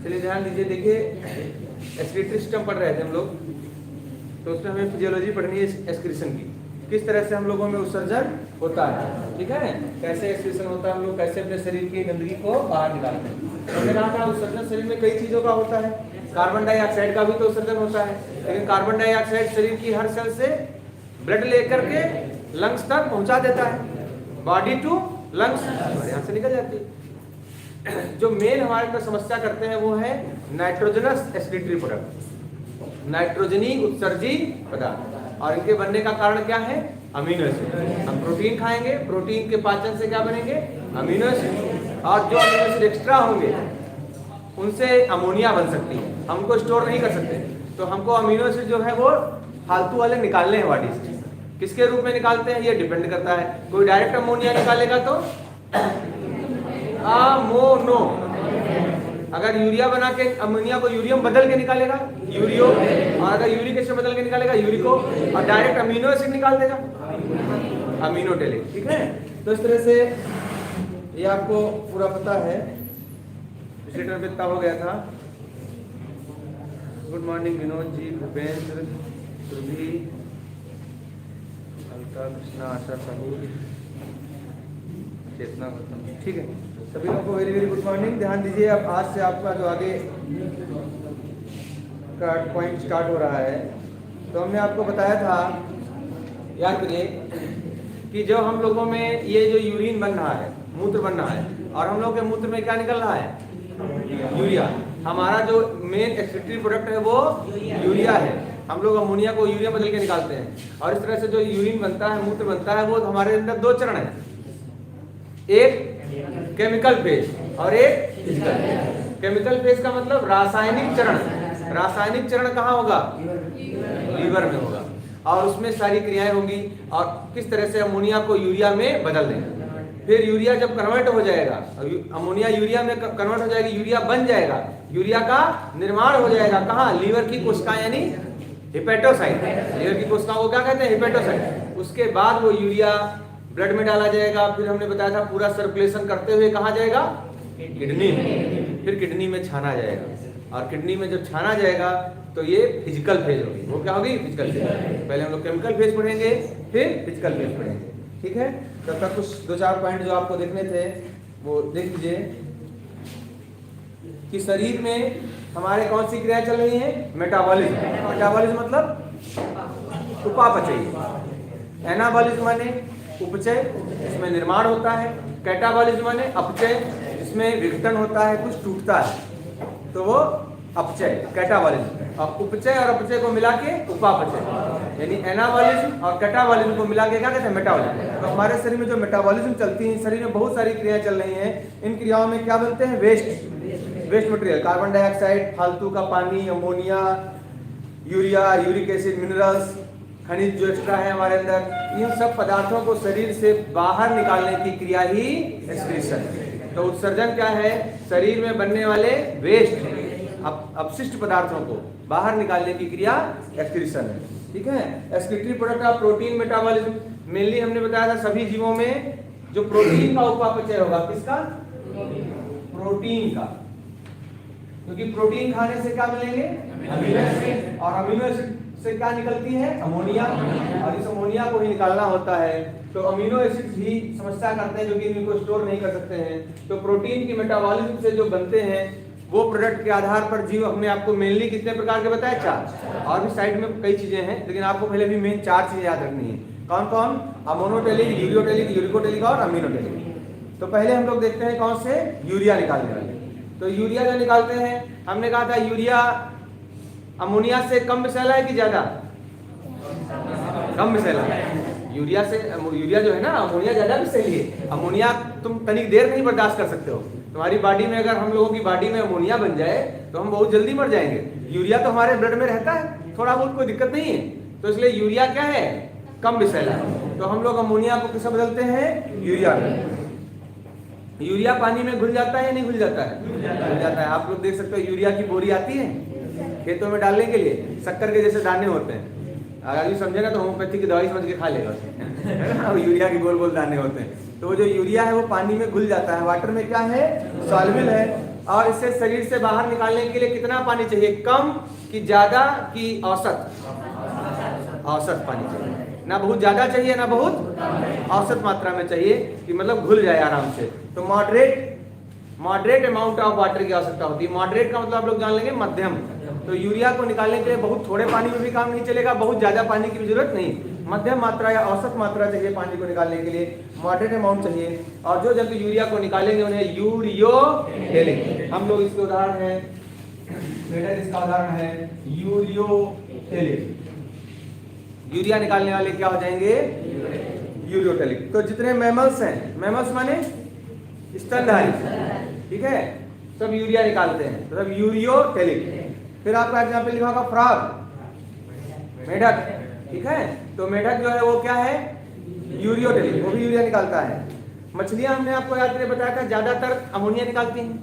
चलिए ध्यान दीजिए, देखिए एक्सक्रीटरी सिस्टम पढ़ रहे थे हम लोग, तो उसमें हमें फिजियोलॉजी पढ़नी है एक्सक्रीशन की, किस तरह से हम लोगों में उत्सर्जन होता है, ठीक है, कैसे एक्सक्रीशन होता है, हम लोग कैसे अपने शरीर की गंदगी को बाहर निकालते हैं। तो हमने कहा था उत्सर्जन शरीर में कई चीज़ों का होता है, कार्बन डाइऑक्साइड का भी तो उत्सर्जन होता है, लेकिन कार्बन डाइऑक्साइड शरीर की हर सेल से ब्लड लेकर के लंग्स तक पहुंचा देता है, बॉडी टू लंग्स यहाँ से निकल जाती है। जो मेन हमारे अंदर समस्या करते हैं वो है नाइट्रोजनस एक्सक्रीटरी प्रोडक्ट, नाइट्रोजनी उत्सर्जी पदार्थ, और इनके बनने का कारण क्या है, अमीनो एसिड। हम प्रोटीन खाएंगे, प्रोटीन के पाचन से क्या बनेंगे, अमीनो एसिड, और जो अमीनो एसिड एक्स्ट्रा होंगे उनसे अमोनिया बन सकती है, हमको स्टोर नहीं कर सकते, तो हमको अमीनो एसिड जो है वो फालतू वाले निकालने हैं बॉडी से। किसके रूप में निकालते हैं ये डिपेंड करता है, कोई डायरेक्ट अमोनिया निकालेगा तो अमोनो, अगर यूरिया बना के अमोनिया को यूरियम बदल के निकालेगा यूरियो, और अगर यूरिक एसिड बदल के निकालेगा यूरिको, और डायरेक्ट अमीनो एसिड निकाल देगा अमीनोटेलिक, ठीक है। तो इस तरह से ये आपको पूरा पता है, पिछले टर्म इतना हो गया था। गुड मॉर्निंग विनोद जी, भूपेंद्र, सुरभि, अलका, कृष्णा, आशा, साहू, चेतना, ठीक है, सभी लोगों को वेरी वेरी गुड मॉर्निंग। ध्यान दीजिए, अब आज से आपका जो आगे का पॉइंट स्टार्ट हो रहा है, तो हमने आपको बताया था, याद करिए कि जो हम लोगों में ये जो यूरिन बन रहा है, मूत्र बन रहा है, और हम लोग के मूत्र में क्या निकल रहा है, यूरिया। हमारा जो मेन एक्सक्रीटरी प्रोडक्ट है वो यूरिया है, हम लोग अमोनिया को यूरिया बदल के निकालते हैं, और इस तरह से जो यूरिन बनता है, मूत्र बनता है, वो हमारे अंदर दो चरण है, एक केमिकल फेज और एक फिजिकल फेज। केमिकल फेज का मतलब रासायनिक चरण, रासायनिक चरण कहाँ होगा, लीवर में होगा, और उसमें सारी क्रियाएं होंगी, और किस तरह से अमोनिया को यूरिया में बदल देंगे। फिर यूरिया जब कन्वर्ट हो जाएगा, अमोनिया यूरिया में कन्वर्ट हो जाएगी, यूरिया बन जाएगा, यूरिया का निर्माण हो जाएगा कहाँ, लीवर की कोशिकाएं यानी हिपेटोसाइट, लीवर की कोशिकाओं को क्या कहते हैं, हिपेटोसाइट। उसके बाद वो यूरिया ब्लड में डाला जाएगा, फिर हमने बताया था पूरा सर्कुलेशन करते हुए कहाँ जाएगा, किडनी में, फिर किडनी में छाना जाएगा, और किडनी में जब छाना जाएगा तो ये फिजिकल फेज होगी। वो क्या होगी, फिजिकल फेज। पहले हम लोग केमिकल फेज पढ़ेंगे, फिर फिजिकल फेज पढ़ेंगे, ठीक है। तब तक कुछ दो चार पॉइंट जो आपको देखने थे वो देख लीजिए, कि शरीर में हमारे कौन सी क्रियाएं चल रही हैं, मेटाबॉलिज्म। मेटाबॉलिज्म मतलब उपापचय, एनाबॉलिज्म माने उपचय, इसमें निर्माण होता है, कैटाबॉलिज्म माने अपचय, इसमें विघटन होता है, कुछ टूटता है, तो वो अपचय कैटाबॉलिज्म। और उपचय और अपचय को मिला के उपापचय, यानी एनाबॉलिज्म और कैटाबॉलिज्म को मिला के क्या कहते हैं, मेटाबॉलिज्म। तो हमारे शरीर में जो मेटाबॉलिज्म चलती है, शरीर में बहुत सारी क्रियाएं चल रही हैं, इन क्रियाओं में क्या बनते हैं, वेस्ट मटेरियल, कार्बन डाइऑक्साइड, फालतू का पानी, ammonia, urea, uric acid, minerals, खनिज जो एक्स्ट्रा है हमारे अंदर, इन सब पदार्थों को शरीर से बाहर निकालने की क्रिया ही एक्सक्रीशन। तो उत्सर्जन क्या है, शरीर में बनने वाले वेस्ट, अपशिष्ट पदार्थों को बाहर निकालने की क्रिया एक्सक्रीशन है, ठीक है। Excretory product of protein metabolism, mainly हमने बताया था सभी जीवों में जो प्रोटीन का उपापचय होगा, किसका, प्रोटीन का, क्योंकि प्रोटीन खाने से क्या मिलेंगे, अमीनो एसिड, और अमीनो एसिड से क्या निकलती है, अमोनिया, और इस अमोनिया को ही निकालना होता है। तो अमीनो एसिड ही समस्या करते हैं, जो कि इनको स्टोर नहीं कर सकते हैं। तो प्रोटीन की मेटाबॉलिज्म से जो बनते हैं वो प्रोडक्ट के आधार पर जीव, हमने आपको मेनली कितने प्रकार के बताया, 4, और भी साइड में कई चीजें हैं, लेकिन आपको पहले भी मेन 4 चीजें याद रखनी है। कौन कौन, अमोनोटेलिक, यूरियोटेलिक, यूरिकोटेलिक और अमीनोटेलिक। तो पहले हम लोग देखते हैं कौन से, यूरिया निकालने वाले। तो यूरिया जो निकालते हैं, हमने कहा था यूरिया अमोनिया से कम विषैला है कि ज्यादा, कम विषैला है। यूरिया से, यूरिया जो है ना, अमोनिया ज्यादा विषैली है। अमोनिया तुम तनिक देर नहीं बर्दाश्त कर सकते हो, तुम्हारी बॉडी में, अगर हम लोगों की बॉडी में अमोनिया बन जाए तो हम बहुत जल्दी मर जाएंगे। यूरिया तो हमारे ब्लड में रहता है, थोड़ा बहुत कोई दिक्कत नहीं है, तो इसलिए यूरिया क्या है, कम विषैला है। तो हम लोग अमोनिया को किससे बदलते हैं, यूरिया में। यूरिया पानी में घुल जाता है या नहीं घुल जाता है, घुल जाता है। आप लोग देख सकते हो, यूरिया की बोरी आती है खेतों में डालने के लिए, शक्कर के जैसे दाने होते हैं, अगर समझेगा तो होम्योपैथी की दवाई समझ के खा लेगा उसे यूरिया के गोल गोल दाने होते हैं। तो जो यूरिया है वो पानी में घुल जाता है, वाटर में क्या है, सॉल्युबल है, और इसे शरीर से बाहर निकालने के लिए कितना पानी चाहिए, कम कि ज्यादा कि औसत? औसत पानी चाहिए, ना बहुत ज्यादा चाहिए ना बहुत औसत मात्रा में चाहिए कि मतलब घुल जाए आराम से। तो मॉडरेट अमाउंट ऑफ वाटर की आवश्यकता होती है। मॉडरेट का मतलब आप लोग जान लेंगे मध्यम। तो यूरिया को निकालने के लिए बहुत थोड़े पानी में भी काम नहीं चलेगा, बहुत ज्यादा पानी की भी जरूरत नहीं, मध्यम मात्रा या औसत मात्रा चाहिए पानी को निकालने के लिए, मॉडरेट अमाउंट चाहिए। और जो जब यूरिया को निकालेंगे उन्हें यूरियोटेलिक, हम लोग इसके उदाहरण है, इसका उदाहरण है यूरियोटेलिक। यूरिया निकालने वाले क्या हो जाएंगे, यूरियोटेलिक। तो जितने मैमल्स हैं, मैमल्स माने स्तनधारी, ठीक है, सब यूरिया निकालते हैं, तो सब यूरियोटेलिक। फिर आपका एग्जाम्पल लिखा होगा फ्रॉग, मेढक, ठीक है, तो मेढक जो है वो क्या है, यूरियोटेलिक, वो भी यूरिया निकालता है। मछलियां हमने आपको याद करके बताया था ज्यादातर अमोनिया निकालती हैं,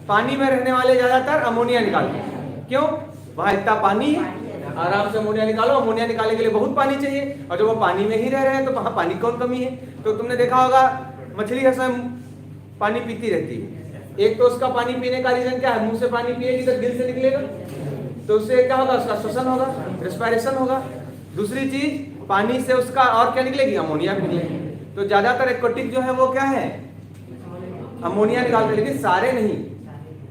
पानी में रहने वाले ज्यादातर अमोनिया निकालते हैं। क्यों, वहां इतना पानी, आराम से अमोनिया निकालो। अमोनिया निकालने के लिए बहुत पानी चाहिए, और जब वो पानी में ही रह रहे हैं तो वहां पानी कौन कमी है। तो तुमने देखा होगा मछली हर समय पानी पीती रहती है। एक तो उसका पानी पीने का रीजन क्या है, मुंह से पानी पिएगी तो दिल से निकलेगा, तो उससे क्या होगा, उसका श्वसन होगा, रेस्पिरेशन होगा। दूसरी चीज, पानी से उसका और क्या निकलेगी, अमोनिया भी निकलेगी। तो ज्यादातर एक्वाटिक जो है वो क्या है, अमोनिया निकालते हैं, लेकिन सारे नहीं,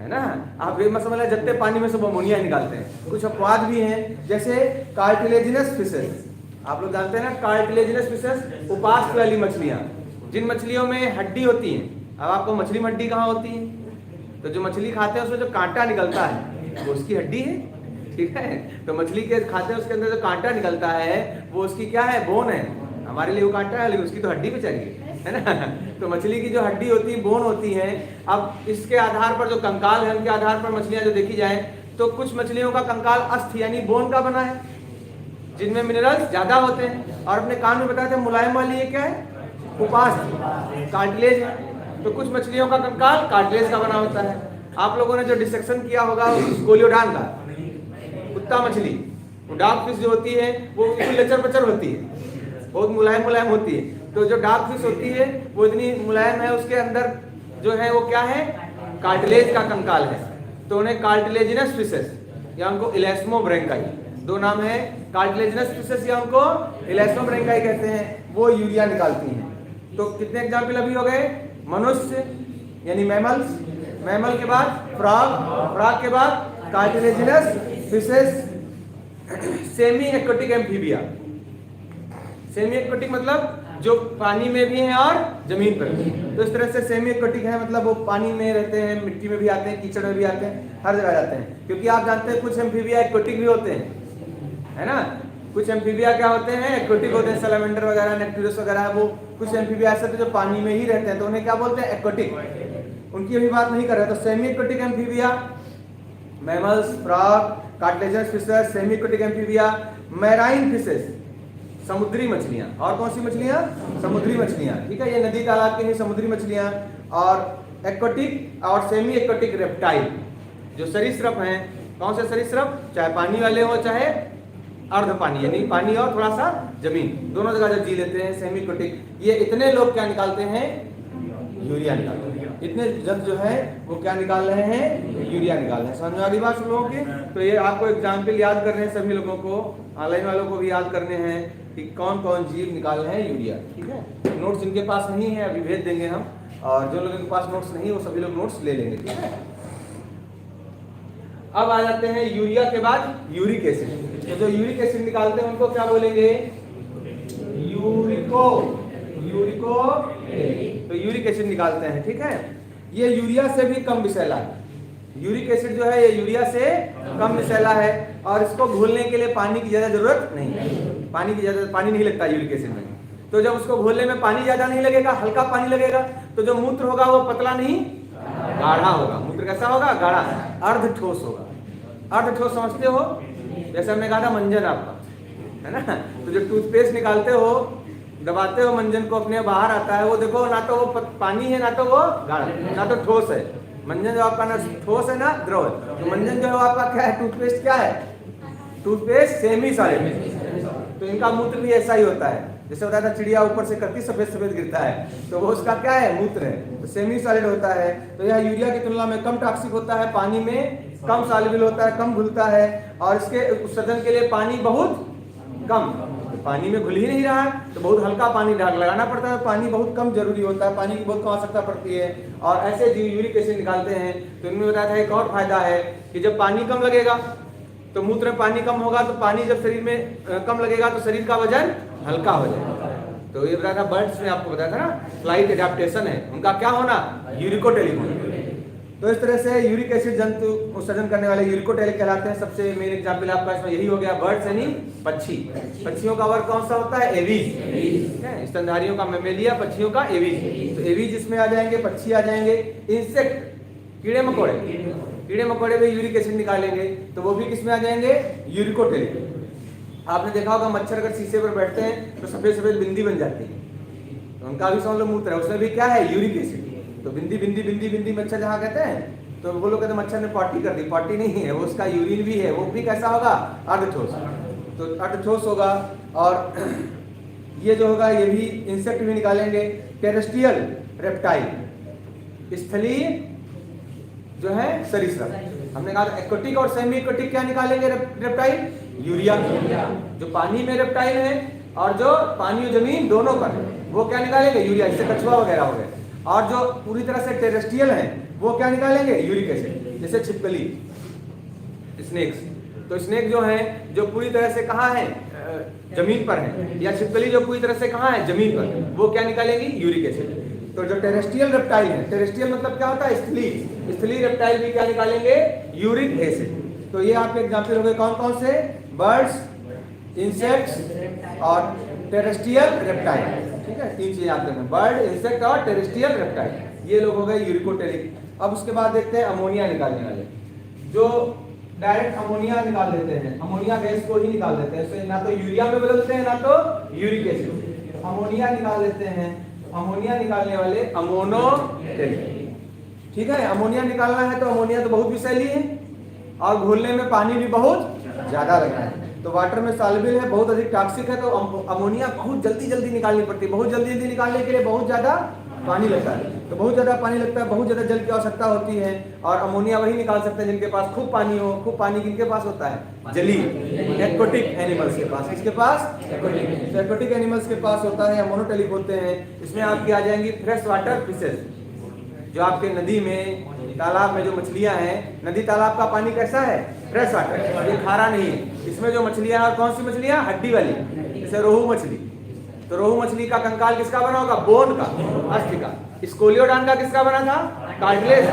है ना। आप ये मत समझना जितने पानी में सब अमोनिया निकालते हैं, कुछ अपवाद भी हैं, जैसे कार्टिलेजिनस फिशेस, आप लोग जानते हैं ना, कार्टिलेजिनस फिशेस, उपास्थि वाली मछलियां, जिन मछलियों में हड्डी होती है। अब आपको मछली में हड्डी कहाँ होती है, तो जो मछली खाते हैं उसमें जो कांटा निकलता है वो उसकी हड्डी है, ठीक है। तो मछली के खाते हैं उसके अंदर जो कांटा निकलता है वो उसकी क्या है, बोन है। हमारे लिए वो कांटा है, लेकिन उसकी तो हड्डी बेचारी है ना। तो मछली की जो हड्डी होती है, बोन होती है। अब इसके आधार पर जो कंकाल है, उनके आधार पर मछलियां जो देखी जाए, तो कुछ मछलियों का कंकाल अस्थि यानी बोन का बना है, जिनमें मिनरल्स ज्यादा होते हैं। और अपने कान में बताते हैं मुलायम वाली ये क्या है, उपास्थि, कार्टिलेज है। तो कुछ मछलियों का कंकाल कार्टिलेज का बना होता है। आप लोगों ने जो डिसेक्शन किया होगा गोलियोडान का, कुत्ता मछली, वो डार्क फिश जो होती है वो बिल्कुल लचर पचर होती है, बहुत मुलायम होती है। तो जो डार्क फिश होती है वो इतनी मुलायम है, उसके अंदर जो है वो क्या है, कार्टिलेज का कंकाल है। तो उन्हें कार्टिलेजिनस फिशेस या उनको इलेस्मोब्रेंकाई, दो नाम है, कार्टिलेजिनस फिशेस या उनको इलेस्मोब्रेंकाई कहते हैं, वो यूरिया निकालती हैं। तो कितने एग्जाम्पल अभी हो गए, मनुष्य यानी मैमल्स, मैमल के बाद फ्रॉग, फ्रॉग के बाद cartilaginous fishes, semi aquatic amphibia. Semi aquatic मतलब जो पानी में भी हैं और जमीन पर भी। तो इस तरह से सेमी एक्वाटिक है, मतलब वो पानी में रहते हैं, मिट्टी में भी आते हैं, कीचड़ में भी आते हैं, हर जगह जाते हैं। क्योंकि आप जानते हैं कुछ एम्फीबिया एक्वाटिक भी होते हैं, है ना। कुछ एम्फीबिया क्या होते हैं, एक्वाटिक होते हैं, सैलामेंडर वगैरह, नेक्टुरस वगैरह, वो कुछ एम्फीबिया ऐसे थे जो पानी में ही रहते हैं, तो उन्हें क्या बोलते हैं, एक्वाटिक। उनकी अभी बात नहीं कर रहे। तो semi aquatic amphibia, mammals, frog, cartilaginous fishes, semi aquatic amphibia, marine fishes, समुद्री मछलियां। और कौन सी मछलियां, समुद्री मछलियां, ठीक है, ये नदी तालाब की नहीं, समुद्री मछलियां। और एक्वाटिक और सेमी एक्वाटिक रेप्टाइल, जो सरीसृप हैं। कौन से सरीसृप, चाहे पानी वाले हो चाहे अर्ध पानी, यानी पानी और थोड़ा सा जमीन, दोनों जगह जो जी लेते हैं, सेमी एक्वाटिक। ये इतने लोग क्या निकालते हैं, यूरिया निकालते हैं। इतने जब जो है वो क्या निकाल रहे हैं, यूरिया निकाल रहे हैं। समझ में आ गई बात सब लोगों की। तो ये आपको एग्जाम्पल याद करने हैं, सभी लोगों को, ऑनलाइन वालों को भी याद करने हैं कि कौन कौन जीव निकाल रहे हैं यूरिया, ठीक है। नोट्स जिनके पास नहीं है अभी भेज देंगे हम, और जो लोगों के पास नोट्स नहीं वो सभी लोग नोट्स ले लेंगे, ठीक है। अब आ जाते हैं यूरिया के बाद यूरिक एसिड। तो जो यूरिक एसिड निकालते हैं उनको क्या बोलेंगे, यूरिको, यूरिको। तो यूरिक एसिड निकालते हैं, ठीक है। ये यूरिया से भी कम विषैला है। यूरिक एसिड जो है ये यूरिया से कम विषैला है, और इसको घोलने के लिए पानी की ज्यादा जरूरत नहीं है। पानी नहीं लगता यूरिक एसिड में। तो जब उसको घोलने में पानी ज्यादा नहीं लगेगा, हल्का पानी लगेगा, तो जो मूत्र होगा वो पतला नहीं गाढ़ा होगा। मूत्र कैसा होगा, गाढ़ा, अर्ध ठोस होगा। अर्ध ठोस समझते हो, जैसे हमने कहा था मंजन आपका, है ना। तो जो टूथपेस्ट निकालते हो, दबाते हो मंजन को, अपने बाहर आता है, वो देखो ना तो वो पानी है, ना तो वो गाढ़ा, ना तो ठोस है। मंजन जो आपका ना ठोस है ना द्रव है। तो मंजन जो है आपका क्या है, टूथपेस्ट क्या है, टूथपेस्ट सेमी सॉलिड। तो इनका मूत्र भी ऐसा ही होता है, जैसे बताया था चिड़िया ऊपर से करती सफेद सफेद गिरता है, तो वो उसका क्या है, मूत्र है। तो सेमी सॉलिड होता है, तो यह यूरिया की तुलना में कम टॉक्सिक होता है, पानी में कम सॉल्युबल होता है, कम घुलता है, और इसके उत्सर्जन के लिए पानी बहुत कम, तो पानी में घुल ही नहीं रहा है तो बहुत हल्का पानी लगाना पड़ता है, पानी बहुत कम जरूरी होता है, पानी की बहुत कम आवश्यकता पड़ती है। और ऐसे यूरिक एसिड निकालते हैं। तो इनमें बताया था एक और फायदा है कि जब पानी कम लगेगा तो मूत्र में पानी कम होगा, तो पानी जब शरीर में कम लगेगा तो शरीर का वजन हल्का हो जाएगा। तो ये बताया था बर्ड्स में, आपको बताया था ना, फ्लाइट एडेप्टेशन है उनका क्या होना, यूरिकोटेलिक होना। तो इस तरह से यूरिक एसिड जंतु उत्सर्जन करने वाले यूरिकोटेलिक कहलाते हैं। सबसे मेन एग्जाम्पल आपका इसमें यही हो गया, बर्ड्स यानी पक्षी। पक्षियों का वर्ग कौन सा होता है, एवीज। स्तनधारियों का मेमेलिया, पक्षियों का एवीज। तो एवीज इसमें आ जाएंगे, पक्षी आ जाएंगे। इंसेक्ट, कीड़े मकोड़े, कीड़े मकोड़े भी यूरिक एसिड निकालेंगे, तो वो भी किसमें आ जाएंगे, यूरिकोटेलिक। आपने देखा होगा मच्छर अगर शीशे पर बैठते हैं तो सफेद सफेद बिंदी बन जाती है, तो उनका भी समझ लो मूत्र है, उसमें भी क्या है, यूरिक एसिड। तो बिंदी बिंदी बिंदी बिंदी मच्छर जहाँ कहते हैं, तो वो लोग कहते हैं मच्छर ने पार्टी कर दी, पार्टी नहीं है वो, उसका यूरिन भी है, वो भी कैसा होगा, अर्धठोस। तो अर्धठोस होगा। और ये जो होगा ये भी इंसेक्ट भी निकालेंगे। टेरेस्ट्रियल रेप्टाइल, स्थलीय जो है सरीसृप। हमने कहा एक्वाटिक और सेमी एक्वाटिक क्या निकालेंगे रेप्टाइल, यूरिया। जो पानी में रेप्टाइल है और जो पानी और जमीन दोनों पर है वो क्या निकालेंगे, यूरिया, जैसे कछुआ वगैरह हो गए। और जो पूरी तरह से टेरेस्ट्रियल है वो क्या निकालेंगे, यूरिक एसिड, जैसे छिपकली, स्नेक्स। तो स्नेक जो है जो पूरी तरह से कहाँ है, जमीन पर है, या छिपकली जो पूरी तरह से कहाँ है, जमीन पर, वो क्या निकालेंगी, यूरिक एसिड। तो जो टेरेस्ट्रियल रेप्टाइल है, टेरेस्ट्रियल मतलब क्या होता है, स्थलीय, स्थलीय रेप्टाइल भी क्या निकालेंगे, यूरिक एसिड। तो ये आपके एग्जाम्पल हो गए कौन कौन से, बर्ड्स, इंसेक्ट्स और टेरेस्ट्रियल रेप्टाइल। ठीक है, तीन चीजें याद रखना, बर्ड, इंसेक्ट और टेरेस्ट्रियल रेप्टाइल, ये लोग हो गए यूरिकोटेलिक। अब उसके बाद देखते हैं अमोनिया निकालने वाले, जो डायरेक्ट अमोनिया निकाल देते हैं, अमोनिया गैस को ही निकाल देते हैं, तो ना तो यूरिया में बदलते हैं ना तो यूरिक एसिड, अमोनिया निकाल देते हैं। अमोनिया निकालने वाले अमोनोटेलिक। ठीक है, अमोनिया निकालना है तो अमोनिया तो बहुत विषैली है और घोलने में पानी भी बहुत ज्यादा लगता है, तो वाटर में सॉल्युबल है, बहुत अधिक टॉक्सिक है, तो अमोनिया बहुत जल्दी जल्दी निकालनी पड़ती है। बहुत जल्दी जल्दी निकालने के लिए बहुत ज्यादा पानी लगता है, तो बहुत ज्यादा पानी लगता है, बहुत ज्यादा जल की आवश्यकता होती है। और अमोनिया वही निकाल सकते हैं जिनके पास खूब पानी हो। खूब पानी किनके पास होता है, जलीय, एक्वाटिक एनिमल्स के पास। किसके पास, एक्वाटिक एनिमल्स के पास होता है, अमोनोटेलिक होते हैं। इसमें आपकी आ जाएंगी फ्रेश वाटर फिशेज, जो आपके नदी में, तालाब में जो मछलियां हैं, नदी तालाब का पानी कैसा है, फ्रेश वाटर, ये खारा नहीं है। इसमें जो मछलियां, और कौन सी मछलियां, हड्डी वाली, जैसे रोहू मछली। तो रोहू मछली का कंकाल किसका बना होगा, बोन का, अस्थि का। स्कोलियोडान का किसका बना था, कार्टिलेज,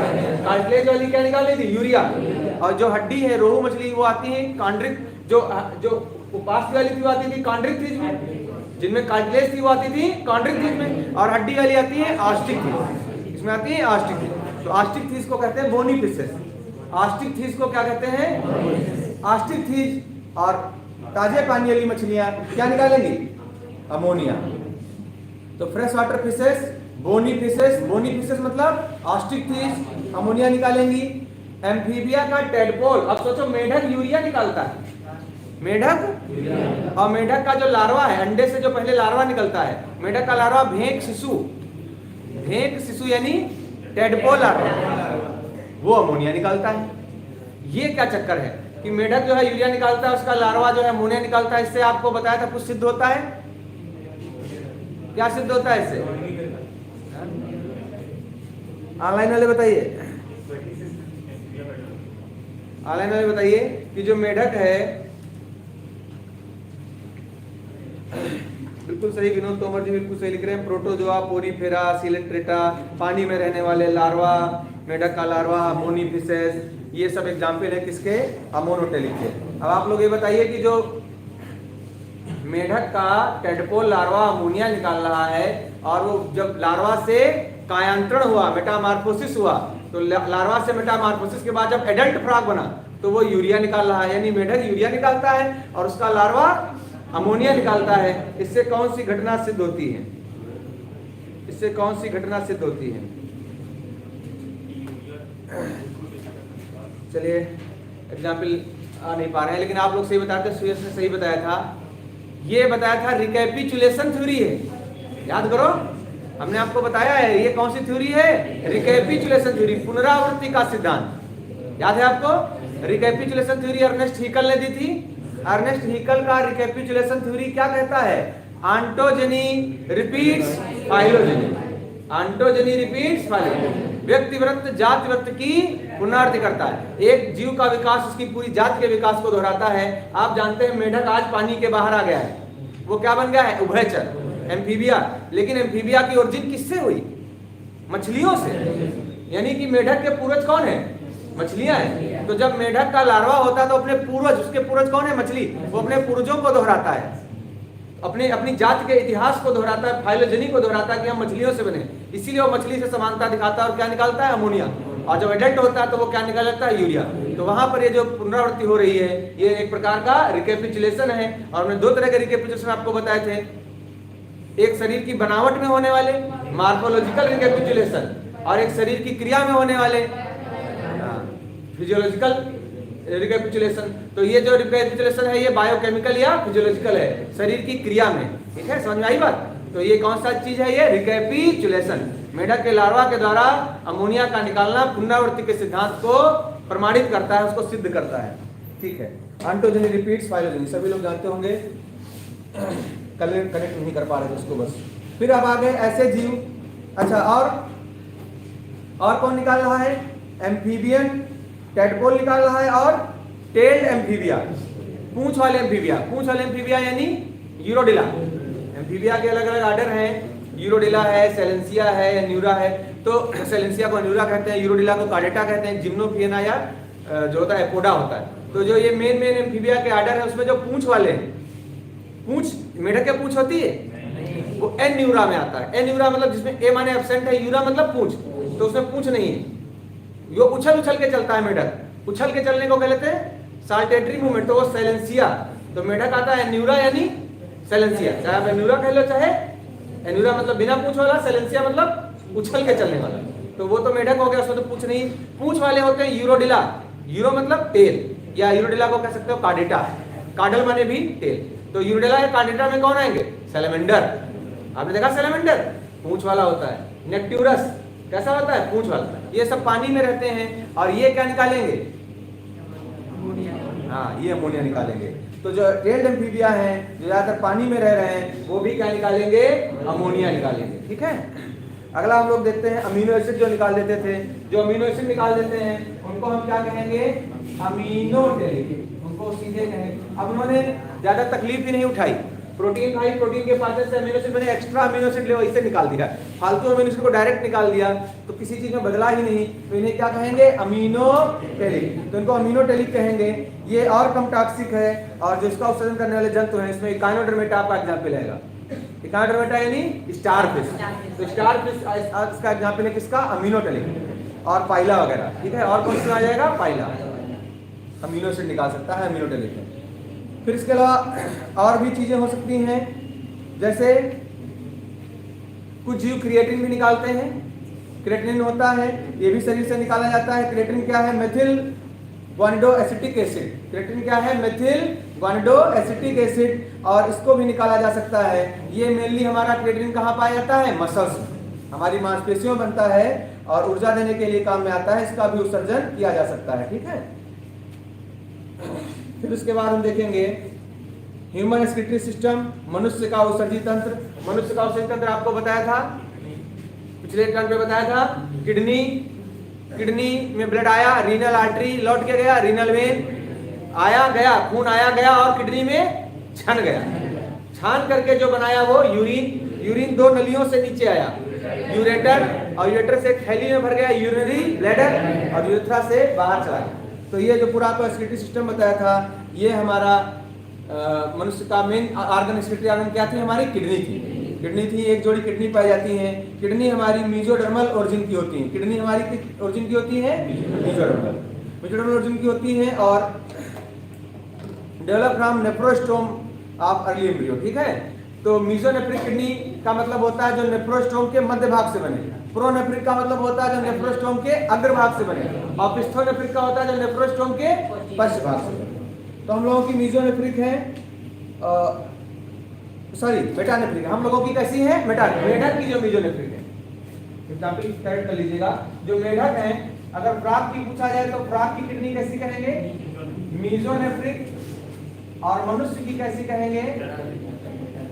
कार्टिलेज वाली क्या निकाली थी, यूरिया। और जो हड्डी है रोहू मछली वो आती है कांड्रिक, जो उपास्थि वाली थी वो आती थी कांड्रिक थीज में, जिनमें कार्टिलेज थी वो आती थी कांड्रिक थीज में, और हड्डी वाली आती है आस्टिक थीज, इसमें आती है आस्टिक थीज। तो आस्टिक थीज को कहते हैं बोनी फिशेस, आस्टिक थीज को क्या कहते हैं, आस्टिक थीज। और ताजे पानी वाली मछलियां क्या निकालेंगी, अमोनिया। तो fresh water fishes, bony fishes, bony fishes मतलब ऑस्टिक थीस, अमोनिया निकालेंगी। एम्फीबिया का टेडपोल, अब सोचो मेढक यूरिया निकालता है, मेढक, और मेढक का जो लार्वा है, अंडे से जो पहले लार्वा निकलता है, मेढक का लार्वा भेंक शिशु, भेंक शिशु यानी टेडपोल लार्वा, वो अमोनिया निकालता है। ये क्या चक्कर है कि मेढक जो है यूरिया निकालता है, उसका लार्वा जो है अमोनिया निकालता है। इससे आपको बताया था कुछ सिद्ध होता है, क्या सिद्ध होता है इससे, ऑनलाइन वाले बताइए, ऑनलाइन वाले बताइए कि जो मेढक है, बिल्कुल सही विनोद तोमर जी बिल्कुल सही लिख रहे हैं, प्रोटोजोआ, पोरीफेरा, सिलेंट्रेटा, पानी में रहने वाले लार्वा, मेढक का लार्वा, अमोनी फिशेस, ये सब एग्जाम्पल है किसके, अमोनोटेलिक के। अब आप लोग ये बताइए कि जो मेढक का टेडपोल लार्वा अमोनिया निकाल रहा है, और वो जब लार्वा से कायांतरण हुआ, मेटामार्फोसिस हुआ, तो लार्वा से मेटामार्फोसिस के बाद जब एडल्ट फ्रॉग बना तो वो यूरिया निकाल रहा है, यानी मेढक यूरिया निकालता है और उसका लार्वा अमोनिया निकालता है। इससे कौन सी घटना सिद्ध होती है, इससे कौन सी घटना सिद्ध होती है, चलिए एग्जाम्पल आ नहीं पा रहे हैं, लेकिन आप लोग सही बताते, सुयश ने सही बताया था ये बताया था रिकैपिचुलेशन थ्योरी है, याद करो, हमने आपको बताया है ये कौन सी थ्योरी है, रिकैपिचुलेशन थ्योरी, पुनरावृत्ति का सिद्धांत। याद है आपको, रिकैपिचुलेशन थ्योरी अर्नेस्ट हीकल ने दी थी। अर्नेस्ट हीकल का रिकैपिचुलेशन थ्योरी क्या कहता है, ontogeny repeats phylogeny, ontogeny repeats phylogeny, व्यक्तिवृत्त जातिवृत्त की पुनरावृत्ति करता है। एक जीव का विकास उसकी पूरी जाति के विकास को दोहराता है। आप जानते हैं मेढक आज पानी के बाहर आ गया है, वो क्या बन गया है, उभयचर, एम्फीबिया। लेकिन एम्फीबिया की ओरिजिन किससे हुई, मछलियों से, यानी कि मेढक के पूर्वज कौन है, मछलियां हैं। तो जब मेढक का लार्वा होता है तो अपने पूर्वज, उसके पूर्वज कौन है, मछली, वो अपने पूर्वजों को दोहराता है, अपनी जाति के इतिहास को दोहराता है, फाइलोजेनी को दोहराता है कि हम मछलियों से बने, इसीलिए वो मछली से समानता दिखाता है और क्या निकालता है, अमोनिया। और जब एडल्ट होता है तो वो क्या निकालता है, यूरिया। तो वहां पर ये जो पुनरावृत्ति हो रही है ये एक प्रकार का रिकैपिचुलेशन है। और हमने दो तरह के रिकैपिचुलेशन आपको बताए थे, एक शरीर की बनावट में होने वाले मार्फोलॉजिकल रिकैपिचुलेशन, और एक शरीर की क्रिया में होने वाले फिजियोलॉजिकल रिकैपिचुलेशन। तो ये जो रिकैपिचुलेशन है ये बायोकेमिकल या फिजियोलॉजिकल है, शरीर की क्रिया में। ठीक है, समझ में आई बात। तो ये कौन सा चीज है, ये रिकैपिचुलेशन, मेढक के लार्वा के द्वारा अमोनिया का निकालना पुनरावृत्ति के सिद्धांत को प्रमाणित करता है, उसको सिद्ध करता है। ठीक है, ऑन्टोजेनी रिपीट्स फाइलोजेनी सभी लोग जानते होंगे, कनेक्ट नहीं कर पा रहे थे उसको बस। फिर अब आ गए ऐसे जीव, अच्छा और कौन निकाल रहा है, एम्फीबियन, टेडपोल निकाल रहा है, और टेल्ड एम्फीबिया, पूंछ वाले एम्फीबिया। पूंछ वाले एम्फीबिया यानी यूरोडिला। एम्फीबिया के अलग अलग आर्डर हैं, यूरोडिला है, सेलेंसिया है, न्यूरा है। तो सेलेंसिया को न्यूरा कहते हैं, यूरोडिला को कार्डेटा कहते हैं, जिम्नोफियना या जो होता है एपोडा होता है। तो जो ये मेन एम्फीबिया के आर्डर है उसमें जो पूंछ वाले हैं, पूंछ मेढक के पूंछ होती है वो एन न्यूरा में आता है। एन न्यूरा मतलब जिसमें ए माने एब्सेंट है, यूरा मतलब पूंछ, तो उसमें पूंछ नहीं है, यो उछल के चलता है मेढक, उछल के चलने को कहते हैं साल्टेटरी मूवमेंट, तो वो सेलेंसिया। तो मेढक आता है न्यूरा यानी सेलेंसिया, चाहे आप न्यूरा कह लो चाहे न्यूरा मतलब बिना पूंछ वाला, सेलेंसिया मतलब उछल के चलने वाला। तो वो तो मेढक हो गया, उसमें तो पूंछ नहीं। पूंछ वाले होते हैं यूरोडिला, यूरो मतलब टेल, या यूरोडिला को कह सकते हो कार्डेटा, कार्डल माने भी टेल। तो यूरोडिला या कार्डेटा में कौन आएंगे, सैलमेंडर। आपने देखा सैलमेंडर पूंछ वाला होता है। नेक्ट्यूरस कैसा होता है, पूंछ वाला। ये सब पानी में रहते हैं और ये क्या निकालेंगे, हाँ ये अमोनिया निकालेंगे। तो जो टेल्ड एम्फीबिया हैं जो ज्यादातर पानी में रह रहे हैं वो भी क्या निकालेंगे, अमोनिया निकालेंगे। ठीक है, अगला हम लोग देखते हैं अमीनो एसिड जो निकाल देते थे। जो अमीनो एसिड निकाल देते हैं उनको हम क्या कहेंगे, अमीनोटेरिक, उनको सीधे कहेंगे। अब उन्होंने ज्यादा तकलीफ ही नहीं उठाई, प्रोटीन खाई, प्रोटीन के पास से अमीनो एसिड मैंने एक्स्ट्रा अमीनो एसिड ले इसे निकाल दिया, फालतू अमीनो एसिड को डायरेक्ट निकाल दिया, तो किसी चीज में बदला ही नहीं। तो इन्हें क्या कहेंगे, अमीनोटेरिक। तो इनको अमीनोटेरिक कहेंगे। ये और कम टॉक्सिक है, और जो इसका उत्सर्जन करने वाले जंतु हैं इसमें इकाइनोडर्मेटा आपका एग्जाम्पल आएगा। इकाइनोडर्मेटा यानी स्टारफिश, तो स्टारफिश इसका एग्जाम्पल है किसका, अमीनोटेरिक। और पाइला वगैरह। ठीक है, और कौन सा आ जाएगा, पाइला, अमीनो एसिड निकाल सकता है अमीनोटेरिक में। फिर इसके अलावा और भी चीजें हो सकती हैं, जैसे कुछ जीव क्रिएटिन भी निकालते हैं। क्रिएटिनिन होता है, ये भी शरीर से निकाला जाता है। क्रिएटिन क्या है, मेथिल ग्वानिडोएसिटिक एसिड। क्रिएटिन क्या है, मेथिल ग्वानिडोएसिटिक एसिड, और इसको भी निकाला जा सकता है। ये मेनली हमारा क्रिएटिन कहाँ पाया जाता है, मसल्स, हमारी मांसपेशियों में बनता है और ऊर्जा देने के लिए काम में आता है। इसका भी उत्सर्जन किया जा सकता है। ठीक है, फिर उसके बाद हम देखेंगे ह्यूमन एक्सक्रीटरी सिस्टम, मनुष्य का उत्सर्जी तंत्र। मनुष्य का उत्सर्जी तंत्र आपको बताया था, पिछले टर्म में बताया था। किडनी में ब्लड आया, रीनल आर्टरी लौट के गया, रीनल वेन आया गया, खून आया गया और किडनी में छन गया। छान करके जो बनाया वो यूरिन, यूरिन दो नलियों से नीचे आया, यूरेटर, और यूरेटर से थैली में भर गया यूरिनरी ब्लैडर, और यूरेथ्रा से बाहर चला गया। तो ये जो पूरा आपको एक्सक्रीटरी सिस्टम बताया था, ये हमारा मनुष्य का मेन ऑर्गन, एक्सक्रीटरी ऑर्गन क्या थी, हमारी किडनी थी। किडनी थी, एक जोड़ी किडनी पाई जाती है। किडनी हमारी मीजोडर्मल ओरिजिन की होती है। किडनी हमारी किस ओरिजिन की होती है, मीजोडर्मल ओरिजिन की होती है, और develop from nephrostome of early embryo. ठीक है, तो मीजोनेफ्रिक किडनी का मतलब होता है जो नेफ्रोस्टोम के मध्य भाग से बने। प्रोनेफ्रिक का मतलब होता है जो नेफ्रोस्टोम के अग्र भाग से बने, और पिस्थोनेफ्रिक का होता है जो नेफ्रोस्टोम के पश्च भाग से बने। तो हम लोगों की मीजोनेफ्रिक है, सॉरी मेटानेफ्रिक, हम लोगों की कैसी है मेढक की जो मीजोनेफ्रिक है। एग्जाम्पल करेक्ट कर लीजिएगा, जो मेढक है अगर फ्रॉग की पूछा जाए तो फ्रॉग की किडनी कैसी कहेंगे मीजोनेफ्रिक, और मनुष्य की कैसी कहेंगे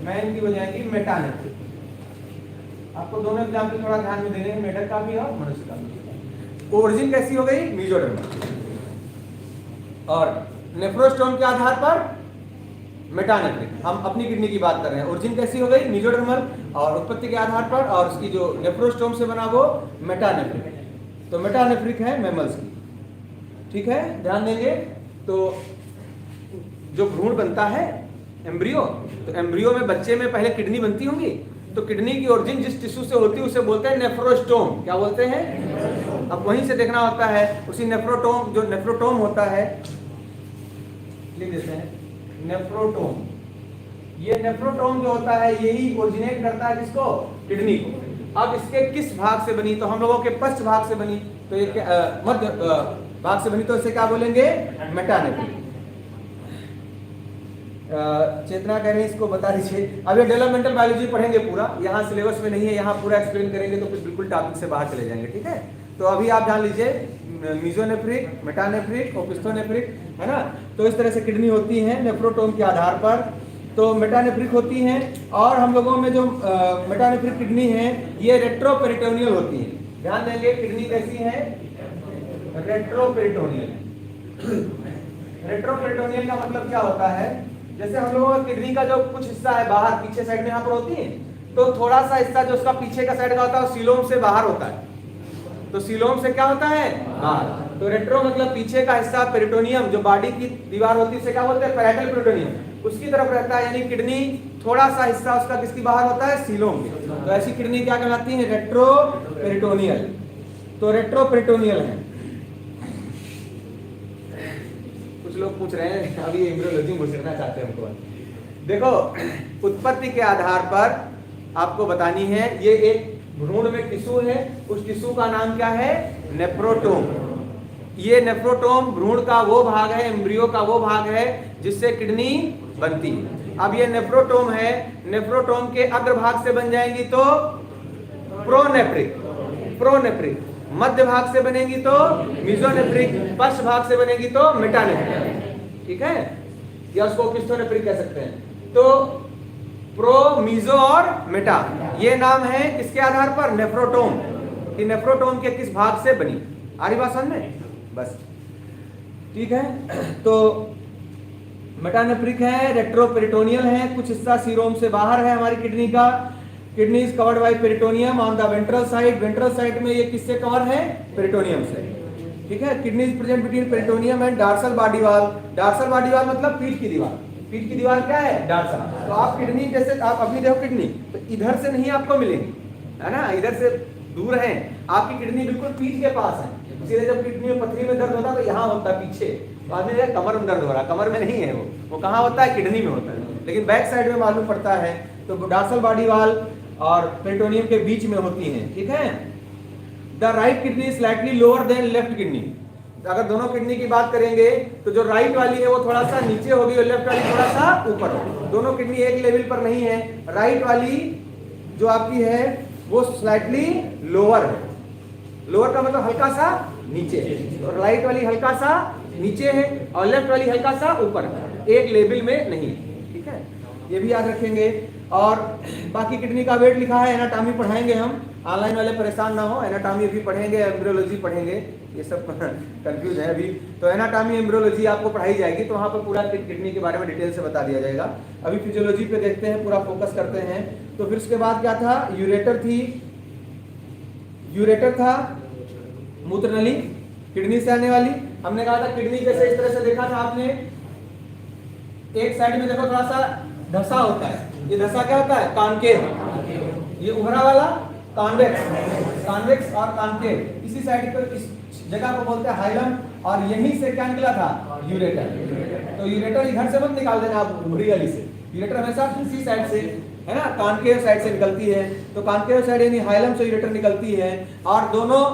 मैन की हो जाएगी मेटानेफ्रिक। आपको दोनों एग्जाम्पल थोड़ा ध्यान में देने हैं, मेढक का भी और मनुष्य का भी। ओरिजिन कैसी हो गई मीजोडर्मल, और नेफ्रोस्टोम के आधार पर मेटानेफ्रिक। हम अपनी किडनी की बात कर रहे हैं, ओरिजिन कैसी हो गई मीजोडर्मल, और उत्पत्ति के आधार पर और उसकी जो नेफ्रोस्टोम से बना वो मेटानेफ्रिक। तो मेटानेफ्रिक है मैमल्स की, ठीक है, ध्यान देंगे। तो जो भ्रूण बनता है एम्ब्रियो, तो एम्ब्रियो में बच्चे में पहले किडनी बनती होंगी, तो किडनी की ओरिजिन जिस टिश्यू से होती है उसे बोलते हैं नेफ्रोस्टोम। क्या बोलते हैं? अब वहीं से देखना होता है, उसी नेफ्रोटोम, जो नेफ्रोटोम होता है लिख देते हैं नेफ्रोटोम। ये नेफ्रोटोम जो होता है यही ओरिजिनेट करता है किसको? किडनी को। अब इसके किस भाग से बनी? तो हम लोगों के पश्च भाग से बनी, तो ये मध्य भाग से बनी, तो इसे क्या बोलेंगे? मेटानेफ्रिक। चेतना कह रहे हैं इसको बता दीजिए। अब ये डेवलपमेंटल बायोलॉजी पढ़ेंगे पूरा, यहाँ सिलेबस में नहीं है, यहाँ पूरा एक्सप्लेन करेंगे तो फिर बिल्कुल टॉपिक से बाहर चले जाएंगे, ठीक है। तो अभी आप जान लीजिए मीजोनेफ्रिक, मेटानेफ्रिक, ओपिस्थोनेफ्रिक, है ना। तो इस तरह से किडनी होती है नेफ्रोटोम के आधार पर, तो मेटानेफ्रिक होती हैं। और हम लोगों में जो मेटानेफ्रिक किडनी है ये रेट्रोपेरिटोनियल होती है। ध्यान देंगे किडनी कैसी है? रेट्रोपेरिटोनियल। रेट्रोपेरिटोनियल का मतलब क्या होता है? जैसे हम लोगों का किडनी का जो कुछ हिस्सा है बाहर पीछे साइड में यहाँ पर होती है, तो थोड़ा सा हिस्सा जो उसका पीछे का साइड का होता है वो सीलोम से बाहर होता है। तो सीलोम से क्या होता है? बाहर। तो रेट्रो मतलब पीछे का हिस्सा, पेरिटोनियम जो बॉडी की दीवार होती है उसे क्या बोलते हैं? पैराइटल पेरिटोनियम, उसकी तरफ रहता है। यानी किडनी थोड़ा सा हिस्सा उसका किसकी बाहर होता है? सीलोम के। तो ऐसी किडनी क्या कहलाती है? रेट्रोपेरिटोनियल। तो रेट्रोपेरिटोनियल है। कुछ लोग पूछ रहे हैं अभी एम्ब्रियोलॉजी में घुसना चाहते हैं हमको। देखो उत्पत्ति के आधार पर आपको बतानी है, ये एक भ्रूण में टिश्यू है, उस टिश्यू का नाम क्या है? नेफ्रोटोम। ये नेफ्रोटोम भ्रूण का वो भाग है, एम्ब्रियो का वो भाग है जिससे किडनी बनती है। अब ये नेफ्रोटोम है, नेफ्रोटोम के अग्रभाग से बन जाएंगी तो प्रोनेफ्रिक, प्रोनेफ्रिक, मध्य भाग से बनेगी तो मीजोनेफ्रिक, पश्च भाग से बनेगी तो मेटानेफ्रिक, ठीक है, या उसको ओपिस्थोनेफ्रिक कह सकते हैं। तो प्रो, मीजो और मेटा, ये नाम है किसके आधार पर? नेफ्रोटोम, कि नेफ्रोटोम के किस भाग से बनी। आ रही बात समझ में? बस ठीक है। तो मेटानेफ्रिक है, रेट्रोपेरिटोनियल है, कुछ हिस्सा सीरोम से बाहर है हमारी किडनी का। Kidney is covered by peritoneum on the ventral side. Ventral side में ये किससे कवर है? पेरिटोनियम से, ठीक है। Kidney is present between peritoneum and dorsal body wall. Dorsal body wall मतलब पीठ की दीवार। पीठ की दीवार क्या है? डार्सल। तो आप किडनी जैसे आप अपनी देखो किडनी, तो इधर से नहीं आपको मिलेंगी, है ना, इधर से दूर है। आपकी किडनी बिल्कुल पीठ के पास है, इसीलिए जब किडनी में पथरी में दर्द होता है तो यहाँ होता है पीछे। तो आदमी देखा कमर में दर्द हो रहा, कमर में नहीं है, वो कहाँ होता है? किडनी में होता है, लेकिन बैक साइड में मालूम पड़ता है। तो डार्सल बॉडी वॉल और पेरिटोनियम के बीच में होती है, ठीक है। The right kidney is slightly lower than left kidney. अगर दोनों किडनी की बात करेंगे तो जो राइट वाली है वो थोड़ा सा नीचे होगी और लेफ्ट वाली थोड़ा सा ऊपर होगी। दोनों किडनी एक लेवल पर नहीं है। राइट वाली जो आपकी है वो स्लाइटली लोअर है। लोअर का मतलब हल्का सा नीचे है, और राइट वाली हल्का सा नीचे है और लेफ्ट वाली हल्का सा ऊपर है, एक लेवल में नहीं, ठीक है, ये भी याद रखेंगे। और बाकी किडनी का वेट लिखा है, एनाटॉमी पढ़ाएंगे हम, ऑनलाइन वाले परेशान ना हो, एनाटॉमी भी पढ़ेंगे, एम्ब्रियोलॉजी पढ़ेंगे, ये सब कंफ्यूज है अभी। तो एनाटॉमी एम्ब्रियोलॉजी आपको पढ़ाई जाएगी, तो वहाँ पर पूरा किडनी के बारे में डिटेल से बता दिया जाएगा। अभी फिजियोलॉजी पे देखते हैं, पूरा फोकस करते हैं। तो फिर उसके बाद क्या था? यूरेटर थी, यूरेटर था मूत्र नली, किडनी से आने वाली। हमने कहा था किडनी जैसे इस तरह से देखा था आपने, एक साइड में देखो थोड़ा सा धसा होता है, ये धसा क्या होता है? कॉन्केव। ये उभरा वाला कॉन्वेक्स, कॉन्वेक्स और कॉन्केव। इसी साइड पर इस जगह को बोलते हैं हाइलम, और यहीं से क्या निकला था? यूरेटर। तो यूरेटर इधर से मत निकाल देना आप उभरी वाली से, यूरेटर हमेशा इसी साइड से, है ना, कॉन्केव साइड से निकलती है। तो कॉन्केव साइड यानी हाइलम से यूरेटर निकलती है, और दोनों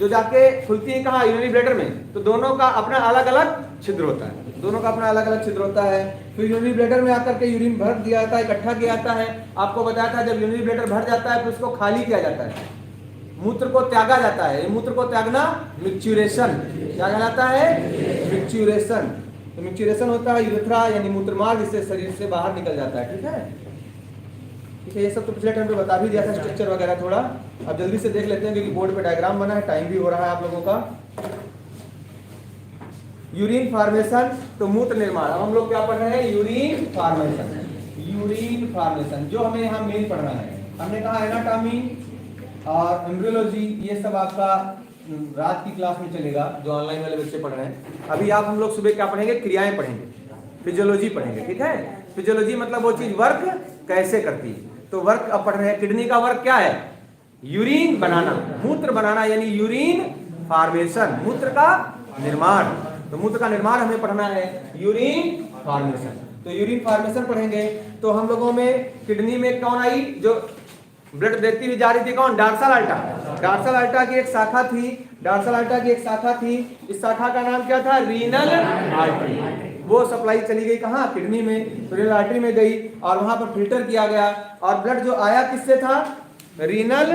जो जाके खुलती है कहाँ? यूरिनरी ब्लैडर में। तो दोनों का अपना अलग अलग छिद्र होता है, दोनों का अपना अलग अलग छिद्र होता है। फिर यूरिनरी ब्लैडर में आकर के यूरिन भर दिया जाता है, इकट्ठा किया जाता है। आपको बताया था जब यूरिनरी ब्लैडर भर जाता है फिर उसको खाली किया जाता है, मूत्र को त्यागा जाता है। ये मूत्र को त्यागना मिक्चुरेशन, क्या कहलाता है? मिक्चुरेशन। तो मिक्चुरेशन होता है यूरेथ्रा यानी मूत्रमार्ग, इससे शरीर से बाहर निकल जाता है। ठीक है, ठीक है, ये सब तो पिछले टाइम पे बता भी दिया था, स्ट्रक्चर वगैरह थोड़ा। अब जल्दी से देख लेते हैं क्योंकि बोर्ड पे डायग्राम बना है, टाइम भी हो रहा है आप लोगों का। यूरिन फॉर्मेशन, तो मूत्र निर्माण। अब हम लोग क्या पढ़ रहे हैं? Urine formation. यूरिन फॉर्मेशन जो हमें यहाँ मेन पढ़ना है, हमने कहा एनाटॉमी और एम्ब्रियोलॉजी, ये सब आपका रात की क्लास में चलेगा जो ऑनलाइन वाले बच्चे पढ़ रहे हैं। अभी आप हम लोग सुबह क्या पढ़ेंगे? क्रियाएं पढ़ेंगे, फिजियोलॉजी पढ़ेंगे। ठीक है, फिजियोलॉजी मतलब वो चीज वर्क कैसे करती है। तो वर्क अब पढ़ रहे हैं, किडनी का वर्क क्या है? यूरिन बनाना, मूत्र बनाना, यानी यूरिन फॉर्मेशन, मूत्र का निर्माण। तो मूत्र का निर्माण हमें पढ़ना है, यूरिन फॉर्मेशन। तो यूरिन फॉर्मेशन पढ़ेंगे तो हम लोगों में किडनी में कौन आई जो ब्लड देती हुई जा रही थी? कौन? डॉर्सल अल्टा। डॉर्सल अल्टा की एक शाखा थी, डॉर्सल अल्टा की एक शाखा थी। इस शाखा का नाम क्या था? Renal artery. वो सप्लाई चली गई कहाँ? किडनी में। तो रीनल आर्टरी में गई और वहां पर फिल्टर किया गया और ब्लड जो आया किससे था? रीनल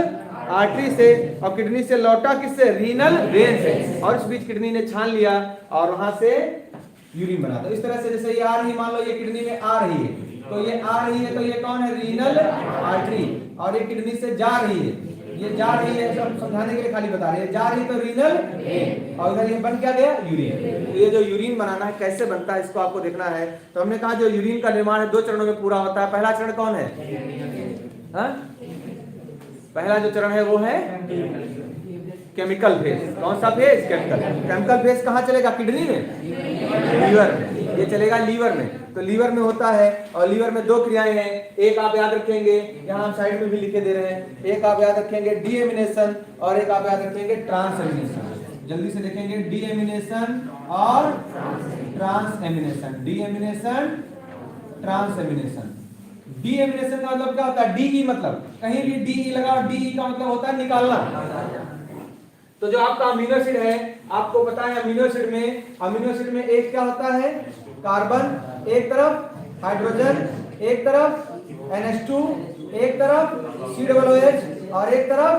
आर्टरी से, और किडनी से लौटा किससे? रीनल वेन से। और इस बीच किडनी ने छान लिया और वहां से यूरिन बना। तो इस तरह से जैसे ये आ रही, मान लो ये किडनी में आ रही है, तो ये आ रही है, तो ये कौन है? Renal artery. और ये किडनी से जा रही है, ये जा रही है, सब समझाने के लिए खाली बता रहे हैं, जा रही तो रीनल वेन, और इधर ये बन क्या गया? यूरिन। तो ये जो यूरिन बनाना है कैसे बनता है इसको आपको देखना है। तो हमने कहा जो यूरिन का निर्माण है 2 चरणों में पूरा होता है। पहला चरण कौन है? पहला जो चरण है वो है केमिकल फेज। कौन सा फेज? केमिकल। केमिकल फेज कहाँ चलेगा? किडनी में, लीवर में। ये चलेगा लीवर में। तो लीवर में होता है, और लीवर में 2 क्रियाएं हैं। एक आप याद रखेंगे, यहाँ हम साइड में भी लिखे दे रहे हैं, एक आप याद रखेंगे डीएमिनेशन और एक आप याद रखेंगे ट्रांसएमिनेशन। जल्दी से देखेंगे, डीएमिनेशन और ट्रांसएमिनेशन। Deamination, transamination. डीएमिनेशन का मतलब क्या होता है? डीई मतलब कहीं भी डीई लगाओ, डीई का मतलब होता है निकालना। तो जो आपका अमीनो एसिड है, आपको पता है अमीनो एसिड में एक क्या होता है? कार्बन एक तरफ, हाइड्रोजन एक तरफ, NH2 एक तरफ, COOH और एक तरफ